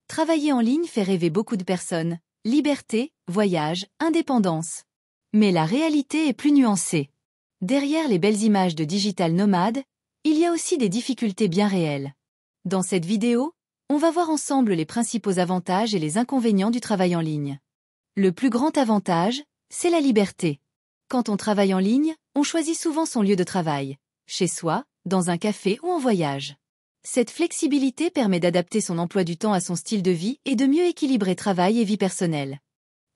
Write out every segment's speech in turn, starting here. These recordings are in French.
Travailler en ligne fait rêver beaucoup de personnes. Liberté, voyage, indépendance. Mais la réalité est plus nuancée. Derrière les belles images de digital nomade, il y a aussi des difficultés bien réelles. Dans cette vidéo, on va voir ensemble les principaux avantages et les inconvénients du travail en ligne. Le plus grand avantage, c'est la liberté. Quand on travaille en ligne, on choisit souvent son lieu de travail, chez soi, dans un café ou en voyage. Cette flexibilité permet d'adapter son emploi du temps à son style de vie et de mieux équilibrer travail et vie personnelle.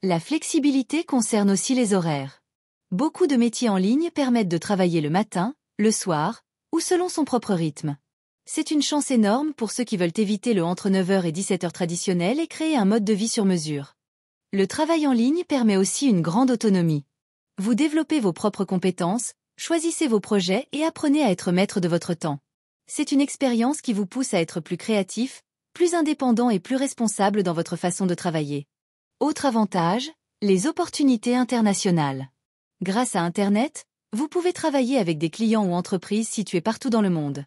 La flexibilité concerne aussi les horaires. Beaucoup de métiers en ligne permettent de travailler le matin, le soir, ou selon son propre rythme. C'est une chance énorme pour ceux qui veulent éviter le entre 9h et 17h traditionnel et créer un mode de vie sur mesure. Le travail en ligne permet aussi une grande autonomie. Vous développez vos propres compétences, choisissez vos projets et apprenez à être maître de votre temps. C'est une expérience qui vous pousse à être plus créatif, plus indépendant et plus responsable dans votre façon de travailler. Autre avantage, les opportunités internationales. Grâce à Internet, vous pouvez travailler avec des clients ou entreprises situés partout dans le monde.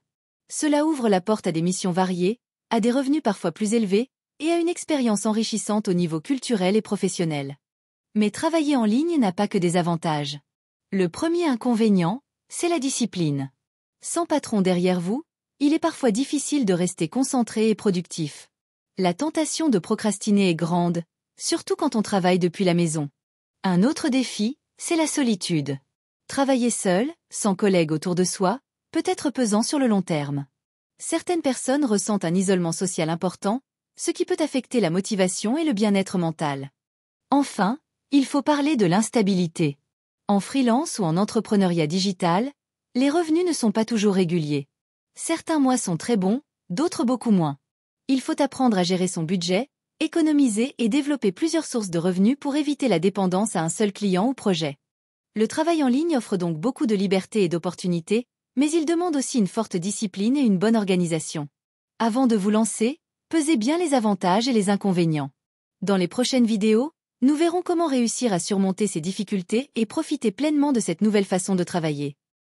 Cela ouvre la porte à des missions variées, à des revenus parfois plus élevés, et à une expérience enrichissante au niveau culturel et professionnel. Mais travailler en ligne n'a pas que des avantages. Le premier inconvénient, c'est la discipline. Sans patron derrière vous, il est parfois difficile de rester concentré et productif. La tentation de procrastiner est grande, surtout quand on travaille depuis la maison. Un autre défi, c'est la solitude. Travailler seul, sans collègues autour de soi, peut être pesant sur le long terme. Certaines personnes ressentent un isolement social important, ce qui peut affecter la motivation et le bien-être mental. Enfin, il faut parler de l'instabilité. En freelance ou en entrepreneuriat digital, les revenus ne sont pas toujours réguliers. Certains mois sont très bons, d'autres beaucoup moins. Il faut apprendre à gérer son budget, économiser et développer plusieurs sources de revenus pour éviter la dépendance à un seul client ou projet. Le travail en ligne offre donc beaucoup de liberté et d'opportunités, mais il demande aussi une forte discipline et une bonne organisation. Avant de vous lancer, pesez bien les avantages et les inconvénients. Dans les prochaines vidéos, nous verrons comment réussir à surmonter ces difficultés et profiter pleinement de cette nouvelle façon de travailler.